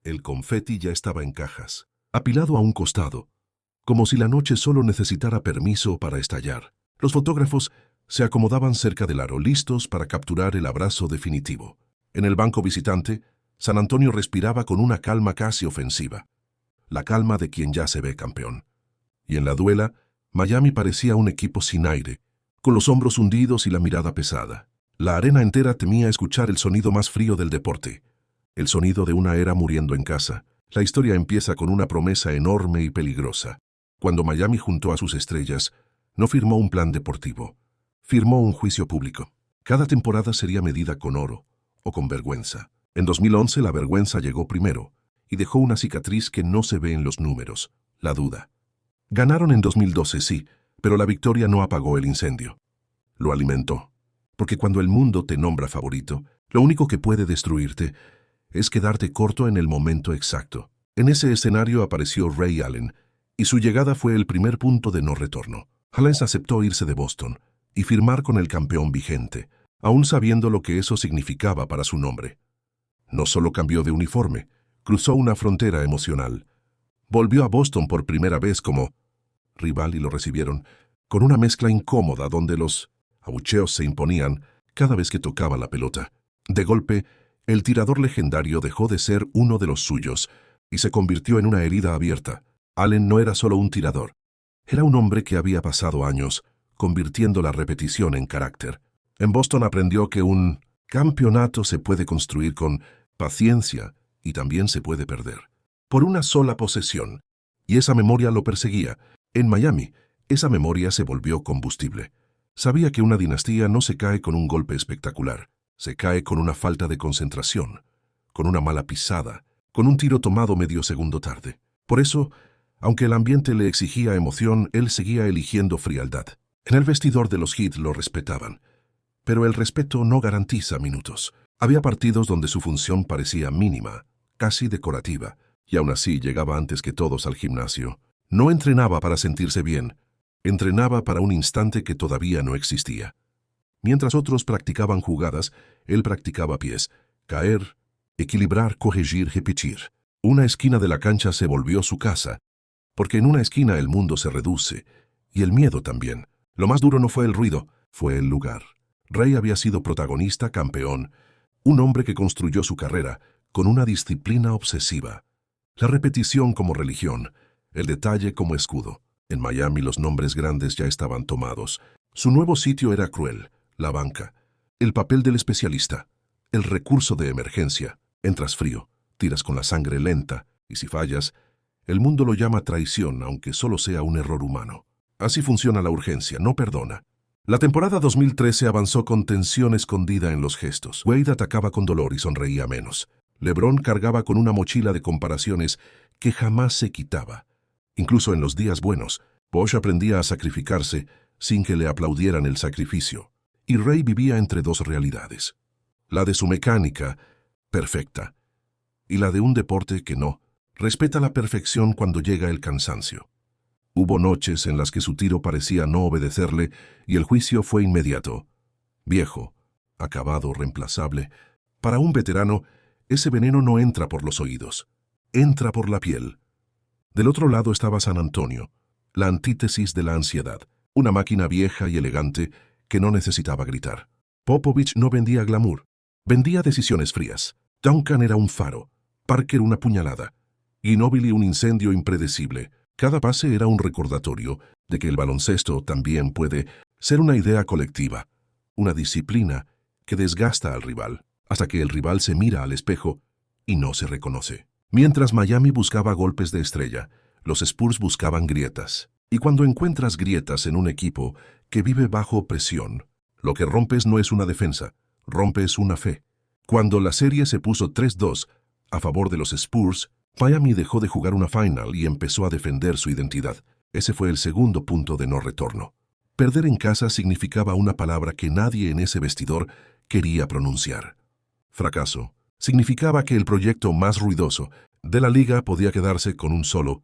El confeti ya estaba en cajas, apilado a un costado, como si la noche solo necesitara permiso para estallar. Los fotógrafos se acomodaban cerca del aro, listos para capturar el abrazo definitivo. En el banco visitante, San Antonio respiraba con una calma casi ofensiva, la calma de quien ya se ve campeón. Y en la duela, Miami parecía un equipo sin aire, con los hombros hundidos y la mirada pesada. La arena entera temía escuchar el sonido más frío del deporte, el sonido de una era muriendo en casa. La historia empieza con una promesa enorme y peligrosa. Cuando Miami juntó a sus estrellas, no firmó un plan deportivo, firmó un juicio público. Cada temporada sería medida con oro o con vergüenza. En 2011 la vergüenza llegó primero y dejó una cicatriz que no se ve en los números, la duda. Ganaron en 2012, sí, pero la victoria no apagó el incendio. Lo alimentó. Porque cuando el mundo te nombra favorito, lo único que puede destruirte es quedarte corto en el momento exacto. En ese escenario apareció Ray Allen, y su llegada fue el primer punto de no retorno. Allen aceptó irse de Boston y firmar con el campeón vigente, aún sabiendo lo que eso significaba para su nombre. No solo cambió de uniforme, cruzó una frontera emocional. Volvió a Boston por primera vez como rival y lo recibieron con una mezcla incómoda donde los abucheos se imponían cada vez que tocaba la pelota. De golpe, el tirador legendario dejó de ser uno de los suyos y se convirtió en una herida abierta. Allen no era solo un tirador, era un hombre que había pasado años convirtiendo la repetición en carácter. En Boston aprendió que un campeonato se puede construir con paciencia y también se puede perder. Por una sola posesión. Y esa memoria lo perseguía. En Miami, esa memoria se volvió combustible. Sabía que una dinastía no se cae con un golpe espectacular. Se cae con una falta de concentración, con una mala pisada, con un tiro tomado medio segundo tarde. Por eso, aunque el ambiente le exigía emoción, él seguía eligiendo frialdad. En el vestidor de los Heat lo respetaban. Pero el respeto no garantiza minutos. Había partidos donde su función parecía mínima, casi decorativa, y aún así llegaba antes que todos al gimnasio. No entrenaba para sentirse bien, entrenaba para un instante que todavía no existía. Mientras otros practicaban jugadas, él practicaba pies, caer, equilibrar, corregir, repetir. Una esquina de la cancha se volvió su casa, porque en una esquina el mundo se reduce, y el miedo también. Lo más duro no fue el ruido, fue el lugar. Ray había sido protagonista, campeón, un hombre que construyó su carrera con una disciplina obsesiva. La repetición como religión, el detalle como escudo. En Miami los nombres grandes ya estaban tomados. Su nuevo sitio era cruel, la banca, el papel del especialista, el recurso de emergencia. Entras frío, tiras con la sangre lenta, y si fallas, el mundo lo llama traición, aunque solo sea un error humano. Así funciona la urgencia, no perdona. La temporada 2013 avanzó con tensión escondida en los gestos. Wade atacaba con dolor y sonreía menos. LeBron cargaba con una mochila de comparaciones que jamás se quitaba. Incluso en los días buenos, Bosh aprendía a sacrificarse sin que le aplaudieran el sacrificio. Y Ray vivía entre dos realidades. La de su mecánica, perfecta, y la de un deporte que no respeta la perfección cuando llega el cansancio. Hubo noches en las que su tiro parecía no obedecerle y el juicio fue inmediato. Viejo, acabado, reemplazable. Para un veterano, ese veneno no entra por los oídos, entra por la piel. Del otro lado estaba San Antonio, la antítesis de la ansiedad, una máquina vieja y elegante que no necesitaba gritar. Popovich no vendía glamour, vendía decisiones frías. Duncan era un faro, Parker una puñalada, Ginóbili un incendio impredecible. Cada pase era un recordatorio de que el baloncesto también puede ser una idea colectiva, una disciplina que desgasta al rival, hasta que el rival se mira al espejo y no se reconoce. Mientras Miami buscaba golpes de estrella, los Spurs buscaban grietas. Y cuando encuentras grietas en un equipo que vive bajo presión, lo que rompes no es una defensa, rompes una fe. Cuando la serie se puso 3-2 a favor de los Spurs, Miami dejó de jugar una final y empezó a defender su identidad. Ese fue el segundo punto de no retorno. Perder en casa significaba una palabra que nadie en ese vestidor quería pronunciar. Fracaso. Significaba que el proyecto más ruidoso de la liga podía quedarse con un solo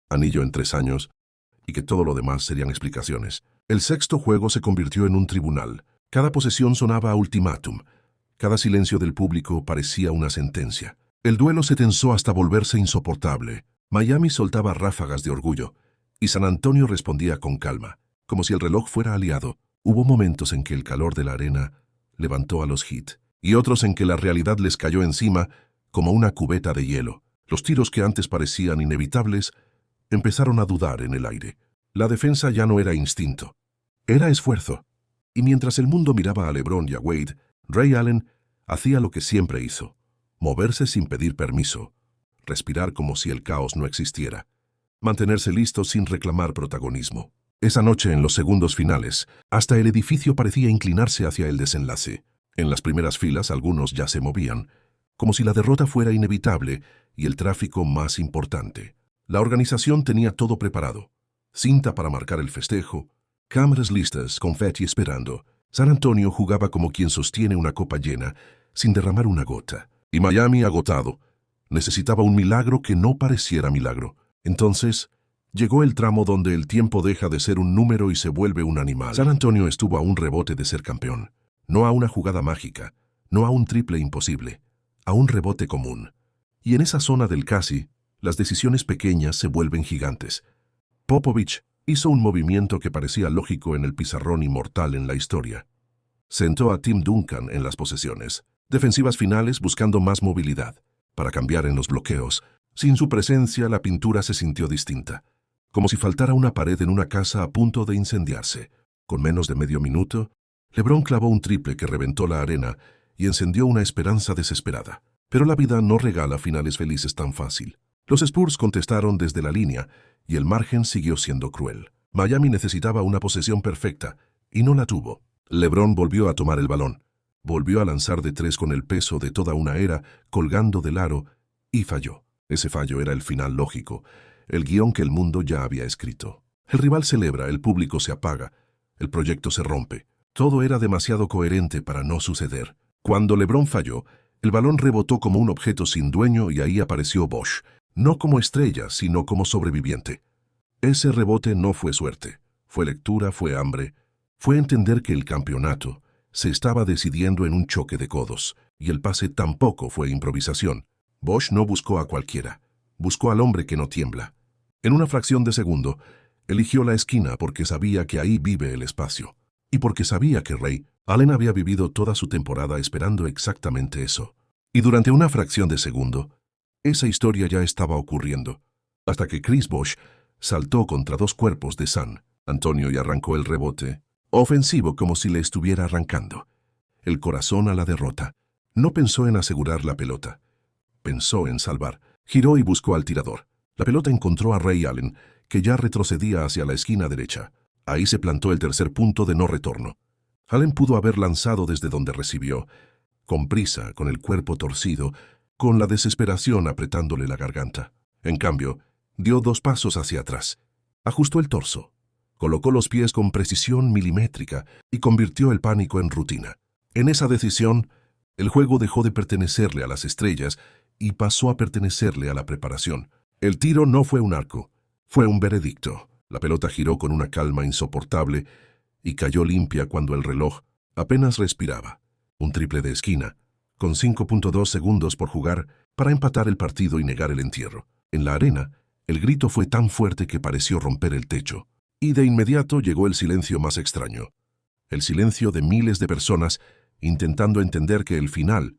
anillo en 3 años y que todo lo demás serían explicaciones. El sexto juego se convirtió en un tribunal. Cada posesión sonaba a ultimátum. Cada silencio del público parecía una sentencia. El duelo se tensó hasta volverse insoportable. Miami soltaba ráfagas de orgullo y San Antonio respondía con calma, como si el reloj fuera aliado. Hubo momentos en que el calor de la arena levantó a los Heat y otros en que la realidad les cayó encima como una cubeta de hielo. Los tiros que antes parecían inevitables empezaron a dudar en el aire. La defensa ya no era instinto, era esfuerzo. Y mientras el mundo miraba a LeBron y a Wade, Ray Allen hacía lo que siempre hizo: moverse sin pedir permiso, respirar como si el caos no existiera, mantenerse listo sin reclamar protagonismo. Esa noche, en los segundos finales, hasta el edificio parecía inclinarse hacia el desenlace. En las primeras filas algunos ya se movían, como si la derrota fuera inevitable y el tráfico más importante. La organización tenía todo preparado: cinta para marcar el festejo, cámaras listas, confeti esperando. San Antonio jugaba como quien sostiene una copa llena, sin derramar una gota. Y Miami, agotado, necesitaba un milagro que no pareciera milagro. Entonces, llegó el tramo donde el tiempo deja de ser un número y se vuelve un animal. San Antonio estuvo a un rebote de ser campeón. No a una jugada mágica, no a un triple imposible, a un rebote común. Y en esa zona del casi, las decisiones pequeñas se vuelven gigantes. Popovich hizo un movimiento que parecía lógico en el pizarrón inmortal en la historia. Sentó a Tim Duncan en las posesiones defensivas finales buscando más movilidad, para cambiar en los bloqueos. Sin su presencia, la pintura se sintió distinta, como si faltara una pared en una casa a punto de incendiarse. Con menos de medio minuto, LeBron clavó un triple que reventó la arena y encendió una esperanza desesperada. Pero la vida no regala finales felices tan fácil. Los Spurs contestaron desde la línea y el margen siguió siendo cruel. Miami necesitaba una posesión perfecta y no la tuvo. LeBron volvió a tomar el balón, volvió a lanzar de tres con el peso de toda una era colgando del aro y falló. Ese fallo era el final lógico, el guión que el mundo ya había escrito. El rival celebra, el público se apaga, el proyecto se rompe. Todo era demasiado coherente para no suceder. Cuando LeBron falló, el balón rebotó como un objeto sin dueño y ahí apareció Bosh, no como estrella, sino como sobreviviente. Ese rebote no fue suerte, fue lectura, fue hambre, fue entender que el campeonato se estaba decidiendo en un choque de codos, y el pase tampoco fue improvisación. Bosh no buscó a cualquiera, buscó al hombre que no tiembla. En una fracción de segundo, eligió la esquina porque sabía que ahí vive el espacio, y porque sabía que Ray Allen había vivido toda su temporada esperando exactamente eso. Y durante una fracción de segundo, esa historia ya estaba ocurriendo, hasta que Chris Bosh saltó contra dos cuerpos de San Antonio y arrancó el rebote, ofensivo como si le estuviera arrancando el corazón a la derrota. No pensó en asegurar la pelota, pensó en salvar. Giró y buscó al tirador. La pelota encontró a Ray Allen, que ya retrocedía hacia la esquina derecha. Ahí se plantó el tercer punto de no retorno. Allen pudo haber lanzado desde donde recibió, con prisa, con el cuerpo torcido, con la desesperación apretándole la garganta. En cambio, dio dos pasos hacia atrás, ajustó el torso, colocó los pies con precisión milimétrica y convirtió el pánico en rutina. En esa decisión, el juego dejó de pertenecerle a las estrellas y pasó a pertenecerle a la preparación. El tiro no fue un arco, fue un veredicto. La pelota giró con una calma insoportable y cayó limpia cuando el reloj apenas respiraba. Un triple de esquina, con 5.2 segundos por jugar, para empatar el partido y negar el entierro. En la arena, el grito fue tan fuerte que pareció romper el techo. Y de inmediato llegó el silencio más extraño. El silencio de miles de personas intentando entender que el final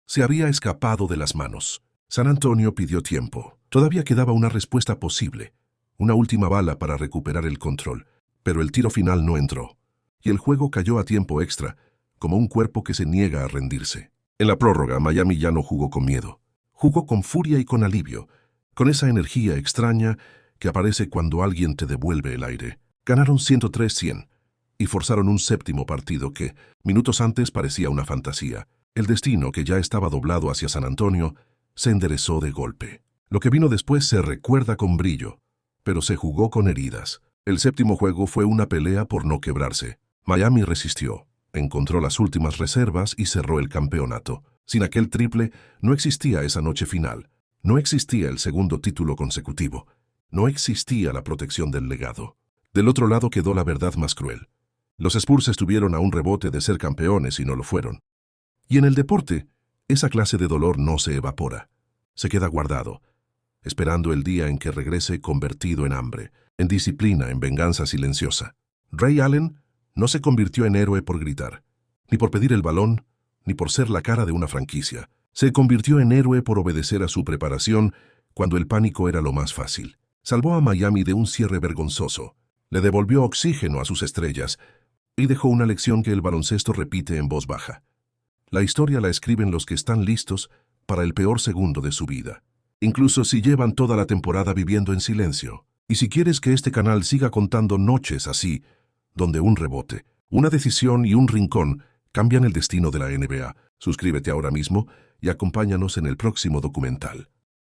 se había escapado de las manos. San Antonio pidió tiempo. Todavía quedaba una respuesta posible, una última bala para recuperar el control, pero el tiro final no entró, y el juego cayó a tiempo extra, como un cuerpo que se niega a rendirse. En la prórroga, Miami ya no jugó con miedo. Jugó con furia y con alivio, con esa energía extraña que aparece cuando alguien te devuelve el aire. Ganaron 103-100 y forzaron un séptimo partido que, minutos antes, parecía una fantasía. El destino, que ya estaba doblado hacia San Antonio, se enderezó de golpe. Lo que vino después se recuerda con brillo, pero se jugó con heridas. El séptimo juego fue una pelea por no quebrarse. Miami resistió, encontró las últimas reservas y cerró el campeonato. Sin aquel triple, no existía esa noche final. No existía el segundo título consecutivo. No existía la protección del legado. Del otro lado quedó la verdad más cruel. Los Spurs estuvieron a un rebote de ser campeones y no lo fueron. Y en el deporte, esa clase de dolor no se evapora. Se queda guardado, esperando el día en que regrese convertido en hambre, en disciplina, en venganza silenciosa. Ray Allen no se convirtió en héroe por gritar, ni por pedir el balón, ni por ser la cara de una franquicia. Se convirtió en héroe por obedecer a su preparación cuando el pánico era lo más fácil. Salvó a Miami de un cierre vergonzoso, le devolvió oxígeno a sus estrellas y dejó una lección que el baloncesto repite en voz baja. La historia la escriben los que están listos para el peor segundo de su vida, incluso si llevan toda la temporada viviendo en silencio. Y si quieres que este canal siga contando noches así, donde un rebote, una decisión y un rincón cambian el destino de la NBA, suscríbete ahora mismo y acompáñanos en el próximo documental.